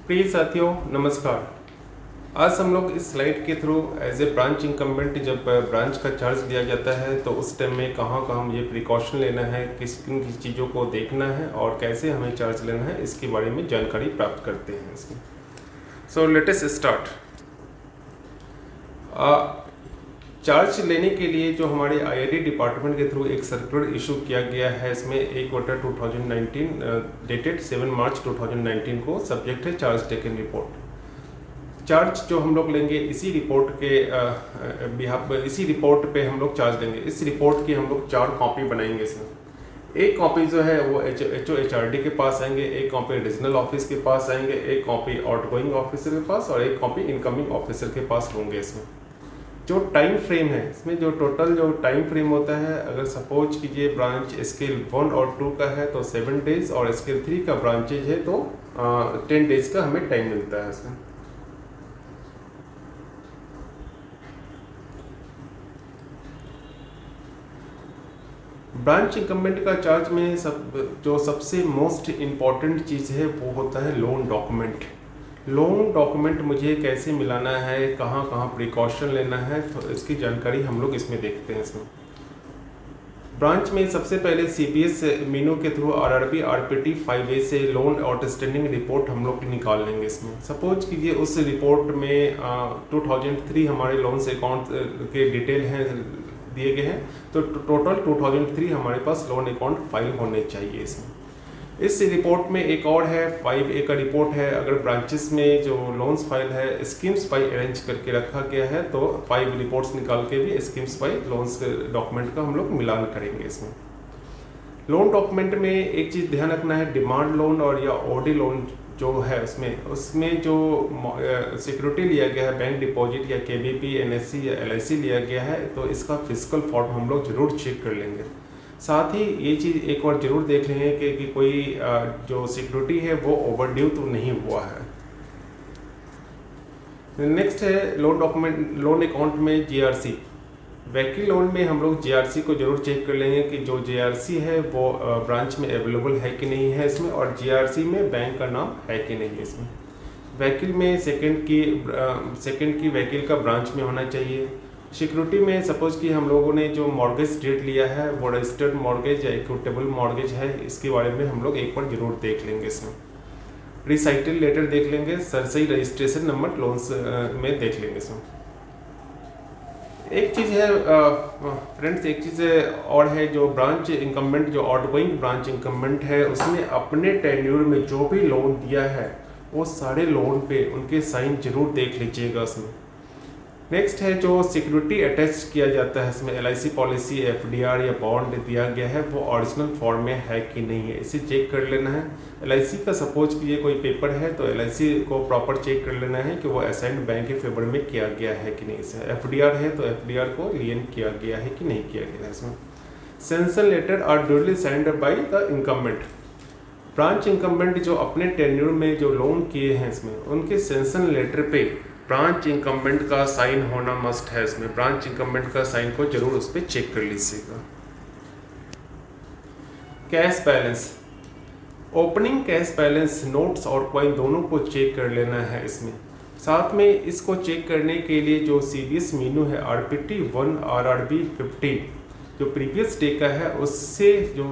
प्रिय साथियों नमस्कार। आज हम लोग इस स्लाइड के थ्रू एज ए ब्रांच इंकम्बेंट जब ब्रांच का चार्ज दिया जाता है तो उस टाइम में कहाँ हम ये प्रिकॉशन लेना है, किस किन चीज़ों को देखना है और कैसे हमें चार्ज लेना है, इसके बारे में जानकारी प्राप्त करते हैं इसमें। So let us start. Charge लेने के लिए जो हमारे आईआरडी डिपार्टमेंट के थ्रू एक सर्कुलर इशू किया गया है, इसमें 1/2019 डेटेड 7 मार्च 2019 को सब्जेक्ट है चार्ज टेकन रिपोर्ट। चार्ज जो हम लोग लेंगे इसी रिपोर्ट के इसी रिपोर्ट पे हम लोग चार्ज लेंगे। इस रिपोर्ट की हम लोग 4 कॉपी बनाएंगे। इसमें एक कॉपी जो है वो HOHRD के पास आएंगे, एक कॉपी रीजनल ऑफिस के पास आएंगे, एक कॉपी आउटगोइंग ऑफिसर के पास और एक कॉपी इनकमिंग ऑफिसर के पास होंगे। इसमें जो टाइम फ्रेम है, इसमें जो टोटल जो टाइम फ्रेम होता है, अगर सपोज कीजिए ब्रांच स्केल 1 और 2 का है तो 7 डेज और स्केल 3 का ब्रांचेज है तो 10 डेज का हमें टाइम मिलता है। इसमें ब्रांच इंकम्बेंट का चार्ज में सबसे मोस्ट इम्पॉर्टेंट चीज़ है वो होता है लोन डॉक्यूमेंट। लोन डॉक्यूमेंट मुझे कैसे मिलाना है, कहाँ प्रिकॉशन लेना है, तो इसकी जानकारी हम लोग इसमें देखते हैं। इसमें ब्रांच में सबसे पहले CPS मीनू के थ्रू RRB RPT 5A से लोन आउटस्टैंडिंग रिपोर्ट हम लोग निकाल लेंगे। इसमें सपोज कीजिए उस रिपोर्ट में 2003 हमारे लोन्स अकाउंट के डिटेल हैं दिए गए हैं, तो टोटल 2003 हमारे पास लोन अकाउंट फाइल होने चाहिए। इसमें इस रिपोर्ट में एक और है 5A का रिपोर्ट है। अगर ब्रांचेस में जो लोन्स फाइल है स्कीम्स फाइल अरेंज करके रखा गया है तो 5 रिपोर्ट्स निकाल के भी स्कीम्स फाइल लोन्स डॉक्यूमेंट का हम लोग मिलान करेंगे। इसमें लोन डॉक्यूमेंट में एक चीज़ ध्यान रखना है, डिमांड लोन और या OD लोन जो है उसमें जो सिक्योरिटी लिया गया है, बैंक डिपॉजिट या KBP NSC या LIC लिया गया है, तो इसका फिजिकल फॉर्म हम लोग जरूर चेक कर लेंगे। साथ ही ये चीज़ एक और ज़रूर देख लेंगे कि कोई जो सिक्योरिटी है वो ओवरड्यू तो नहीं हुआ है। नेक्स्ट है लोन डॉक्यूमेंट, लोन अकाउंट में GRC। व्हीकल लोन में हम लोग GRC को जरूर चेक कर लेंगे कि जो GRC है वो ब्रांच में अवेलेबल है कि नहीं है इसमें, और GRC में बैंक का नाम है कि नहीं है। इसमें व्हीकल में सेकंड की व्हीकल का ब्रांच में होना चाहिए। सिक्योरिटी में सपोज कि हम लोगों ने जो मॉर्गेज डेट लिया है वो रजिस्टर्ड मॉर्गेज या इक्विटेबल मॉर्गेज है, इसके बारे में हम लोग एक बार जरूर देख लेंगे। इसमें रिसाइटल लेटर देख लेंगे, सरसई रजिस्ट्रेशन नंबर लोन्स में देख लेंगे। इसमें एक चीज़ है फ्रेंड्स, एक चीज़ और है, जो ब्रांच इंकम्बेंट जो आउटगोइंग ब्रांच इंकम्बेंट है उसने अपने टेन्योर में जो भी लोन दिया है वो सारे लोन पे उनके साइन जरूर देख लीजिएगा। उसमें नेक्स्ट है जो सिक्योरिटी अटैच किया जाता है, इसमें LIC पॉलिसी FDR या बॉन्ड दिया गया है वो ओरिजिनल फॉर्म में है कि नहीं है, इसे चेक कर लेना है। LIC का सपोज कि ये कोई पेपर है तो LIC को प्रॉपर चेक कर लेना है कि वो असाइंड बैंक के फेवर में किया गया है कि नहीं। इसे FDR है तो FDR को लियन किया गया है कि नहीं किया गया है। इसमें sanction letter are duly signed by the incumbent. Branch incumbent जो अपने टेन्योर में जो लोन किए हैं इसमें उनके सेंसन लेटर पे ब्रांच इंकम्बेंट का साइन होना मस्ट है। इसमें ब्रांच इंकम्बेंट का साइन को जरूर उस पर चेक कर लीजिएगा। Cash balance, opening cash balance notes और कॉइन दोनों को चेक कर लेना है। इसमें साथ में इसको चेक करने के लिए जो CBS मीनू है RPT 1 RRB 15 जो प्रीवियस डे का है उससे जो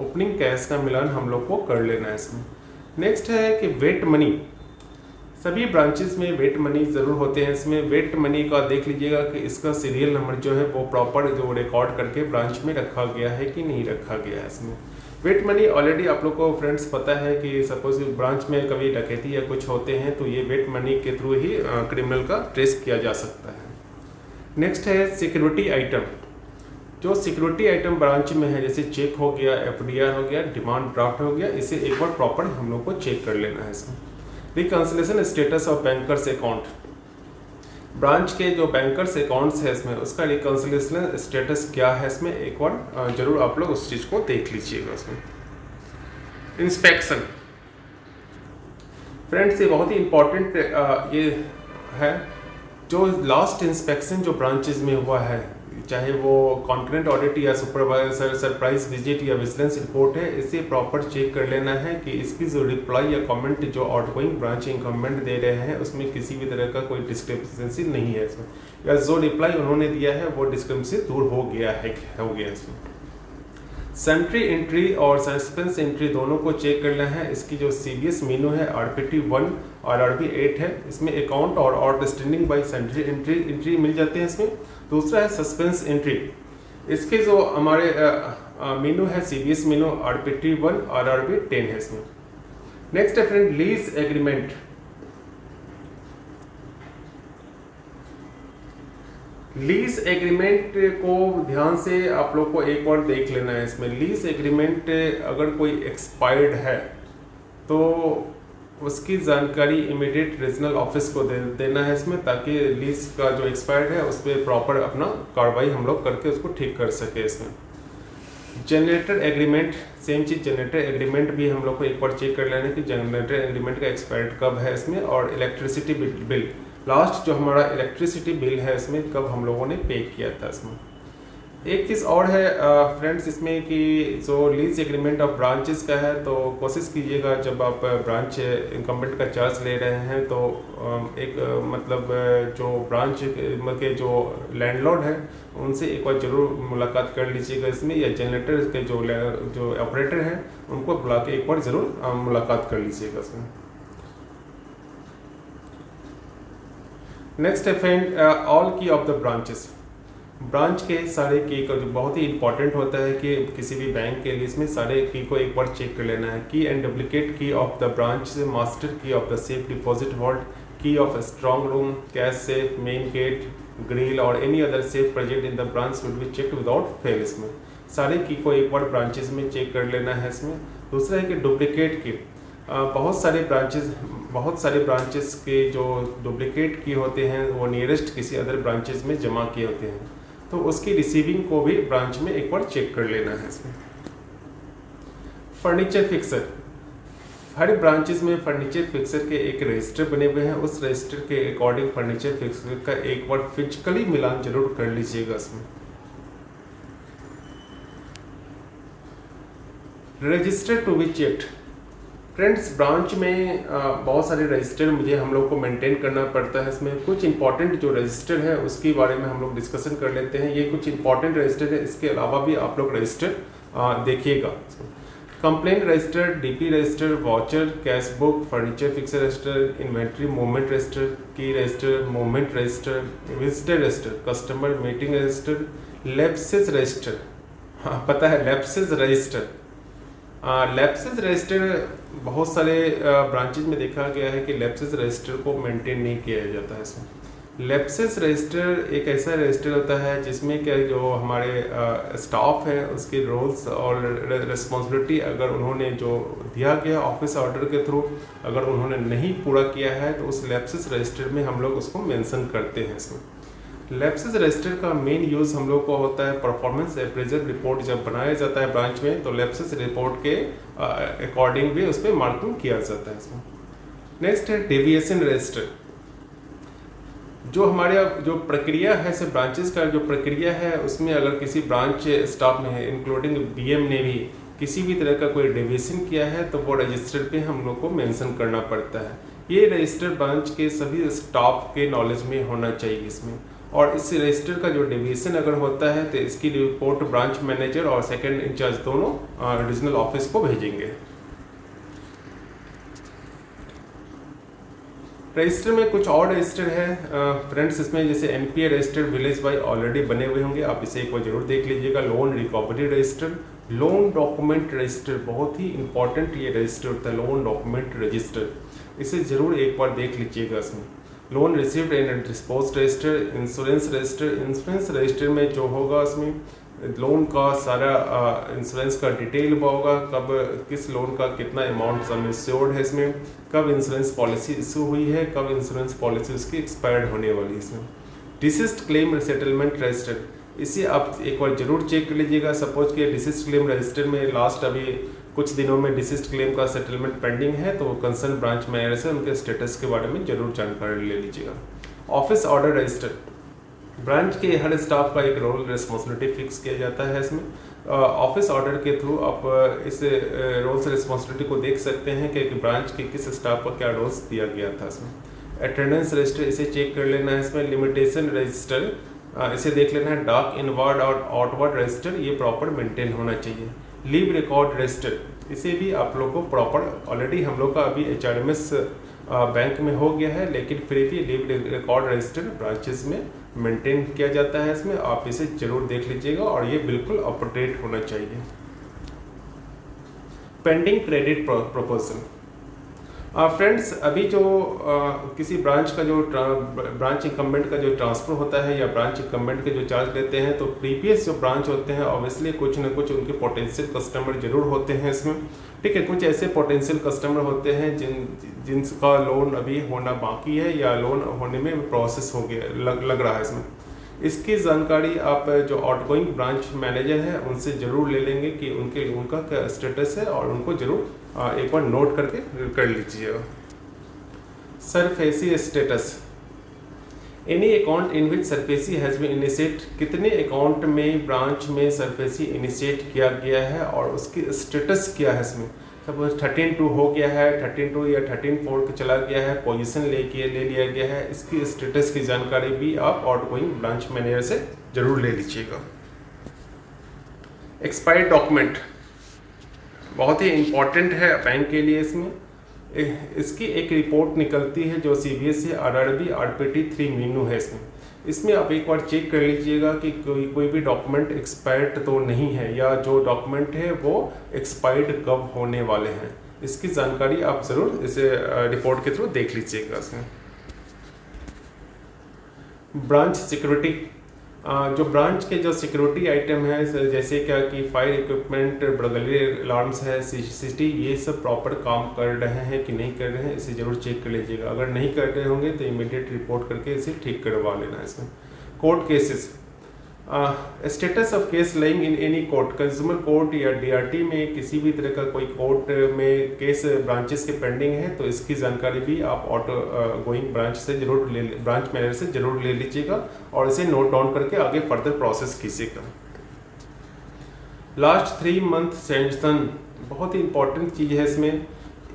ओपनिंग कैश का मिलान हम लोग को कर लेना है। इसमें नेक्स्ट है कि वेट मनी, सभी ब्रांचेस में वेट मनी ज़रूर होते हैं। इसमें वेट मनी का देख लीजिएगा कि इसका सीरियल नंबर जो है वो प्रॉपर जो रिकॉर्ड करके ब्रांच में रखा गया है कि नहीं रखा गया है। इसमें वेट मनी ऑलरेडी आप लोग को फ्रेंड्स पता है कि सपोज ब्रांच में कभी डकैती या कुछ होते हैं तो ये वेट मनी के थ्रू ही क्रिमिनल का ट्रेस किया जा सकता है। नेक्स्ट है सिक्योरिटी आइटम, जो सिक्योरिटी आइटम ब्रांच में है जैसे चेक हो गया, FDR हो गया, डिमांड ड्राफ्ट हो गया, इसे एक बार प्रॉपर हम लोग को चेक कर लेना है। इसमें reconciliation status of bankers account, branch के जो बैंकर्स अकाउंट्स है इसमें उसका रिकंसिलेशन स्टेटस क्या है, इसमें एक बार जरूर आप लोग उस चीज़ को देख लीजिएगा। उसमें इंस्पेक्शन फ्रेंड्स ये बहुत ही इम्पोर्टेंट ये है, जो लास्ट इंस्पेक्शन जो ब्रांचेस में हुआ है चाहे वो कॉन्करेंट ऑडिट या सुपरवाइजर सरप्राइज विजिट या विजिलेंस रिपोर्ट है, इसे प्रॉपर चेक कर लेना है कि इसकी जो रिप्लाई या कमेंट जो आउटगोइंग ब्रांच इनकम्बेंट दे रहे हैं उसमें किसी भी तरह का कोई डिस्क्रिपेंसी नहीं है इसमें, या जो रिप्लाई उन्होंने दिया है वो डिस्क्रिपेंसी दूर हो गया इसमें। सेंट्री एंट्री और सस्पेंस एंट्री दोनों को चेक करना है। इसकी जो CBS मेनू है RPT 1 और RP 8 है, इसमें अकाउंट और आउटस्टैंडिंग बाई सेंट्री एंट्री मिल जाते हैं इसमें। दूसरा है सस्पेंस एंट्री, इसके जो हमारे मेनू है CBS मेनू RPT 1 और RP 10 है इसमें। नेक्स्ट है friend lease agreement. Lease agreement को ध्यान से आप लोग को एक बार देख लेना है। इसमें लीज एग्रीमेंट अगर कोई एक्सपायर्ड है तो उसकी जानकारी इमीडिएट रीजनल ऑफिस को देना है इसमें, ताकि लीज का जो एक्सपायर्ड है उस पर प्रॉपर अपना कार्रवाई हम लोग करके उसको ठीक कर सके इसमें। जनरेटर एग्रीमेंट, सेम चीज़, जनरेटर एग्रीमेंट भी हम लोग को एक बार चेक कर लेना है कि जनरेटर एग्रीमेंट का एक्सपायर्ड कब है इसमें। और इलेक्ट्रिसिटी बिल, लास्ट जो हमारा इलेक्ट्रिसिटी बिल है इसमें कब हम लोगों ने पे किया था इसमें। एक चीज़ और है फ्रेंड्स इसमें कि जो लीज एग्रीमेंट ऑफ ब्रांचेस का है, तो कोशिश कीजिएगा जब आप ब्रांच इनकम्बेंट का चार्ज ले रहे हैं तो एक मतलब जो ब्रांच के जो लैंडलॉर्ड है उनसे एक बार ज़रूर मुलाकात कर लीजिएगा इसमें, या जनरेटर के जो ऑपरेटर हैं उनको बुला के एक बार ज़रूर मुलाकात कर लीजिएगा इसमें। नेक्स्ट है फ्रेंड ऑल की ऑफ द ब्रांचेस। ब्रांच के सारे की का जो बहुत ही इंपॉर्टेंट होता है कि किसी भी बैंक के लिए इसमें सारे की को एक बार चेक कर लेना है। Key and duplicate key of the branch, master key of the safe deposit vault, key of strong room, cash safe, main gate, grill और any other safe present in the branch will be checked without fail. इसमें सारे की को एक बार branches में check कर लेना है इसमें। दूसरा है कि डुप्लीकेट की, बहुत सारे ब्रांचेस के जो डुप्लीकेट की होते हैं वो नियरेस्ट किसी अदर ब्रांचेस में जमा किए होते हैं, तो उसकी रिसीविंग को भी ब्रांच में एक बार चेक कर लेना है इसमें। फर्नीचर फिक्सर, हर ब्रांचेस में फर्नीचर फिक्सर के एक रजिस्टर बने हुए हैं, उस रजिस्टर के अकॉर्डिंग फर्नीचर फिक्सर का एक बार फिजिकली मिलान जरूर कर लीजिएगा इसमें। Register to be checked, friends branch में बहुत सारे रजिस्टर हम लोग को मेंटेन करना पड़ता है इसमें। कुछ इंपॉर्टेंट जो रजिस्टर है उसके बारे में हम लोग डिस्कशन कर लेते हैं। ये कुछ इंपॉर्टेंट रजिस्टर है, इसके अलावा भी आप लोग रजिस्टर देखिएगा। Complaint register, DP register, voucher, cash book, furniture fixer register, inventory movement register, key register, movement register, visitor register, customer meeting register, lapses register. हाँ पता है लैप्सेस रजिस्टर। लैप्सेस रजिस्टर बहुत सारे ब्रांचेज में देखा गया है कि लैप्सेस रजिस्टर को मेंटेन नहीं किया जाता है इसमें। लैप्सेस रजिस्टर एक ऐसा रजिस्टर होता है जिसमें क्या जो हमारे स्टाफ है उसके रोल्स और रिस्पॉन्सिबिलिटी अगर उन्होंने जो दिया गया ऑफिस ऑर्डर के थ्रू अगर उन्होंने नहीं पूरा किया है तो उस लैप्सेस रजिस्टर में हम लोग उसको मेंशन करते हैं इसमें। लैप्सेस रजिस्टर का मेन यूज़ हम लोग को होता है परफॉर्मेंस अप्रेजल रिपोर्ट जब बनाया जाता है ब्रांच में, तो लैप्सेस रिपोर्ट के अकॉर्डिंग भी उस पर मार्किंग किया जाता है इसमें। नेक्स्ट है डेविएशन रजिस्टर। जो हमारे जो प्रक्रिया है से ब्रांचेस का जो प्रक्रिया है उसमें अगर किसी ब्रांच स्टाफ ने इंक्लूडिंग BM ने भी किसी भी तरह का कोई डेविएशन किया है तो वो रजिस्टर पे हम लोग को मेंशन करना पड़ता है। ये रजिस्टर ब्रांच के सभी स्टाफ के नॉलेज में होना चाहिए इसमें। और इस रजिस्टर का जो डेविएशन अगर होता है तो इसकी रिपोर्ट ब्रांच मैनेजर और सेकंड इंचार्ज दोनों रीजनल ऑफिस को भेजेंगे। रजिस्टर में कुछ और रजिस्टर है फ्रेंड्स इसमें, जैसे NPA register village bye already बने हुए होंगे, आप इसे एक बार जरूर देख लीजिएगा। Loan recovery register, loan document register, बहुत ही इंपॉर्टेंट ये रजिस्टर होता है लोन डॉक्यूमेंट रजिस्टर, इसे जरूर एक बार देख लीजिएगा इसमें। Loan received and disposed register, insurance register, insurance register में जो होगा उसमें लोन का सारा इंश्योरेंस का डिटेल होगा, कब किस लोन का कितना अमाउंट सम इंश्योर्ड है इसमें, कब इंश्योरेंस पॉलिसी इशू हुई है, कब इंश्योरेंस पॉलिसी उसकी एक्सपायर्ड होने वाली है इसमें। डिसीज्ड क्लेम सेटलमेंट रजिस्टर, इसे आप एक बार जरूर चेक कर लीजिएगा। सपोज कि डिसीज्ड क्लेम रजिस्टर में लास्ट अभी कुछ दिनों में डिसीज्ड क्लेम का सेटलमेंट पेंडिंग है तो कंसर्न ब्रांच मैनेजर से उनके स्टेटस के बारे में जरूर जानकारी ले लीजिएगा। ऑफिस ऑर्डर रजिस्टर, ब्रांच के हर स्टाफ का एक रोल रिस्पॉन्सिबिलिटी फिक्स किया जाता है इसमें। ऑफिस ऑर्डर के थ्रू आप इस रोल्स रिस्पॉन्सिबिलिटी को देख सकते हैं कि ब्रांच के किस स्टाफ को क्या रोल्स दिया गया था इसमें। अटेंडेंस रजिस्टर इसे चेक कर लेना है इसमें। लिमिटेशन रजिस्टर इसे देख लेना है। डाक इनवर्ड और आउटवर्ड रजिस्टर ये प्रॉपर मेंटेन होना चाहिए। लीव रिकॉर्ड रजिस्टर इसे भी आप लोग को प्रॉपर, ऑलरेडी हम लोग का अभी HRMS बैंक में हो गया है, लेकिन फिर भी लीव रिकॉर्ड रजिस्टर ब्रांचेस में मेंटेन किया जाता है इसमें। आप इसे जरूर देख लीजिएगा और ये बिल्कुल अप टू डेट होना चाहिए। पेंडिंग क्रेडिट प्रपोजल फ्रेंड्स, अभी जो किसी ब्रांच का जो ब्रांच इंकम्बेंट का जो ट्रांसफ़र होता है या ब्रांच इंकम्बेंट के जो चार्ज लेते हैं, तो प्रीवियस जो ब्रांच होते हैं ऑब्वियसली कुछ ना कुछ उनके पोटेंशियल कस्टमर जरूर होते हैं इसमें, ठीक है। कुछ ऐसे पोटेंशियल कस्टमर होते हैं जिनका लोन अभी होना बाकी है या लोन होने में प्रोसेस हो गया लग रहा है इसमें। इसकी जानकारी आप जो आउटगोइंग ब्रांच मैनेजर है उनसे ज़रूर ले लेंगे कि उनके लोन का क्या स्टेटस है, और उनको ज़रूर एक बार नोट करके कर लीजिएगा। SARFAESI status, any account in which SARFAESI has been initiate, कितने अकाउंट में ब्रांच में सरफेसी इनिशिएट किया गया है और उसकी स्टेटस क्या है इसमें। सपोज 13-2 हो गया है, 13-2 या 13-4 चला गया है, पोजीशन ले लिया गया है, इसकी स्टेटस की जानकारी भी आप आउटगोइंग ब्रांच मैनेजर से जरूर ले लीजिएगा। एक्सपायर्ड डॉक्यूमेंट बहुत ही इम्पॉर्टेंट है बैंक के लिए इसमें। इसकी एक रिपोर्ट निकलती है जो CBSE RRB RPT 3 मीनू है इसमें आप एक बार चेक कर लीजिएगा कि कोई भी डॉक्यूमेंट एक्सपायर्ड तो नहीं है, या जो डॉक्यूमेंट है वो एक्सपायर्ड कब होने वाले हैं, इसकी जानकारी आप ज़रूर इसे रिपोर्ट के थ्रू देख लीजिएगा इसमें। ब्रांच सिक्योरिटी, जो ब्रांच के जो सिक्योरिटी आइटम है जैसे क्या कि फायर इक्विपमेंट, बर्गलरी अलार्म्स है, CCTV, ये सब प्रॉपर काम कर रहे हैं कि नहीं कर रहे हैं, इसे ज़रूर चेक कर लीजिएगा। अगर नहीं कर रहे होंगे तो इमीडिएट रिपोर्ट करके इसे ठीक करवा लेना है इसमें। Court cases, status of case lying in any court, consumer court या DRT में किसी भी तरह का कोई कोर्ट में केस ब्रांचेस के पेंडिंग है तो इसकी जानकारी भी आप गोइंग ब्रांच से जरूर ब्रांच मैनेजर से जरूर ले लीजिएगा और इसे नोट डाउन करके आगे फर्दर प्रोसेस कीजिएगा। लास्ट 3 मंथ सैंक्शन बहुत ही इंपॉर्टेंट चीज़ है इसमें।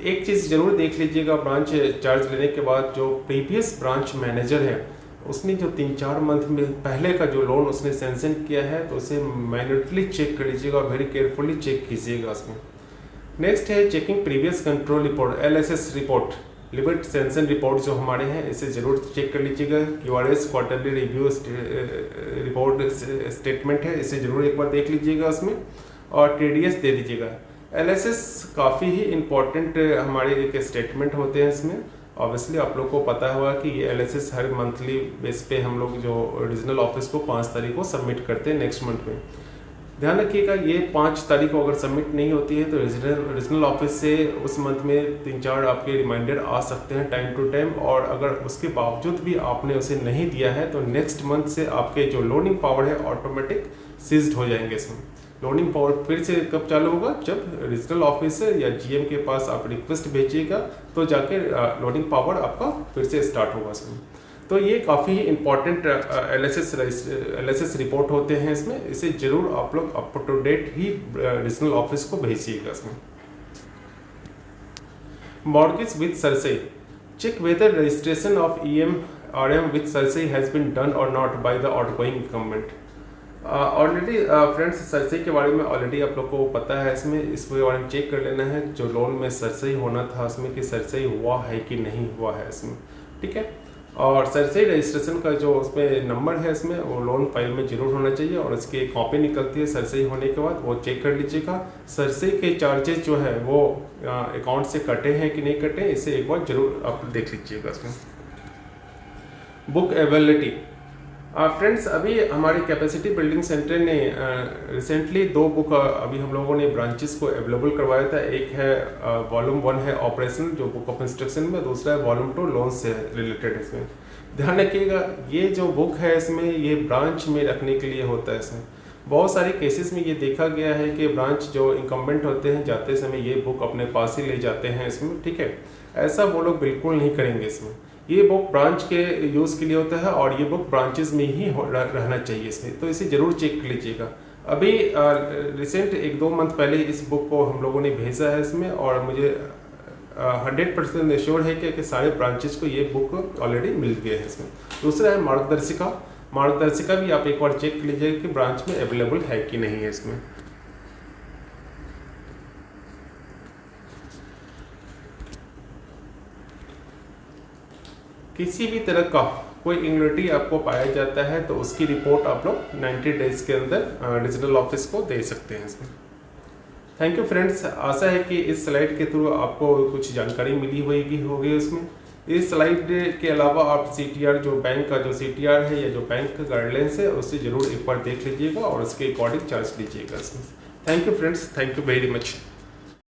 एक चीज़ जरूर देख लीजिएगा, ब्रांच चार्ज लेने के बाद जो प्रीवियस ब्रांच मैनेजर है उसने जो 3-4 मंथ में पहले का जो लोन उसने सैंक्शन किया है तो उसे मैन्युअली चेक कर लीजिएगा और वेरी केयरफुली चेक कीजिएगा उसमें। नेक्स्ट है checking previous control report, LSS report, limit sanction report जो हमारे हैं इसे ज़रूर चेक कर लीजिएगा। QRS quarterly review report statement है, इसे ज़रूर एक बार देख लीजिएगा उसमें, और TDS दे दीजिएगा। LSS काफ़ी ही इम्पोर्टेंट हमारे एक स्टेटमेंट होते हैं इसमें। ऑब्वियसली आप लोग को पता होगा कि ये LSS हर मंथली बेस पे हम लोग जो रीजनल ऑफिस को 5 तारीख को सबमिट करते हैं नेक्स्ट मंथ में। ध्यान रखिएगा ये 5 तारीख को अगर सबमिट नहीं होती है तो रीजनल ऑफिस से उस मंथ में 3-4 आपके रिमाइंडर आ सकते हैं टाइम टू टाइम, और अगर उसके बावजूद भी आपने उसे नहीं दिया है तो नेक्स्ट मंथ से आपके जो लोनिंग पावर है ऑटोमेटिक सीज्ड हो जाएंगे इसमें। लोनिंग पावर फिर से कब चालू होगा, जब रीजनल ऑफिसर या GM के पास आप रिक्वेस्ट भेजिएगा तो जाके लोनिंग पावर आपका फिर से स्टार्ट होगा इसमें। तो ये काफ़ी इंपॉर्टेंट LSS रिपोर्ट होते हैं इसमें, इसे जरूर आप लोग अप टू डेट ही रीजनल ऑफिस को भेजिएगा इसमें। Mortgage with CERSAI, check whether registration of EMRM with CERSAI has been done or not by the outgoing incumbent. Already friends CERSAI के बारे में ऑलरेडी आप लोग को पता है इसके बारे में चेक कर लेना है जो लोन में सरसई होना था उसमें कि सरसई हुआ है कि नहीं हुआ है इसमें, ठीक है। और सरसई रजिस्ट्रेशन का जो उसमें नंबर है इसमें वो लोन फाइल में जरूर होना चाहिए, और इसकी एक कॉपी निकलती है सरसई होने के बाद, वो चेक कर लीजिएगा। सरसई के चार्जेस जो है वो अकाउंट से कटे हैं कि नहीं कटे, इसे एक बार जरूर आप देख लीजिएगा इसमें। बुक अवेलेबिलिटी, फ्रेंड्स अभी हमारे कैपेसिटी बिल्डिंग सेंटर ने रिसेंटली 2 बुक अभी हम लोगों ने ब्रांचेस को अवेलेबल करवाया था। एक है वॉल्यूम 1 है ऑपरेशन जो बुक ऑफ इंस्ट्रक्शन में, दूसरा है वॉल्यूम 2 लोन से रिलेटेड। इसमें ध्यान रखिएगा ये जो बुक है इसमें ये ब्रांच में रखने के लिए होता है। इसमें बहुत सारे केसेस में ये देखा गया है कि ब्रांच जो इनकम्बेंट होते हैं जाते समय ये बुक अपने पास ही ले जाते हैं इसमें, ठीक है। ऐसा वो लोग बिल्कुल नहीं करेंगे इसमें। ये बुक ब्रांच के यूज़ के लिए होता है और ये बुक ब्रांचेस में ही रहना चाहिए इसमें, तो इसे ज़रूर चेक कर लीजिएगा। अभी रिसेंट 1-2 मंथ पहले इस बुक को हम लोगों ने भेजा है इसमें, और मुझे 100% एश्योर है कि सारे ब्रांचेस को ये बुक ऑलरेडी मिल गए हैं इसमें। दूसरा है मार्गदर्शिका। मार्गदर्शिका भी आप एक बार चेक कर लीजिएगा कि ब्रांच में अवेलेबल है कि नहीं है इसमें। किसी भी तरह का कोई इरेगुलरिटी आपको पाया जाता है तो उसकी रिपोर्ट आप लोग 90 डेज के अंदर रीजनल ऑफिस को दे सकते हैं इसमें। थैंक यू फ्रेंड्स, आशा है कि इस स्लाइड के थ्रू आपको कुछ जानकारी मिली होगी उसमें। इस स्लाइड के अलावा आप CTR जो बैंक का जो CTR है या जो बैंक का गाइडलाइंस है उसे ज़रूर एक बार देख लीजिएगा और उसके अकॉर्डिंग चार्ज लीजिएगा इसमें। Thank you friends, thank you very much.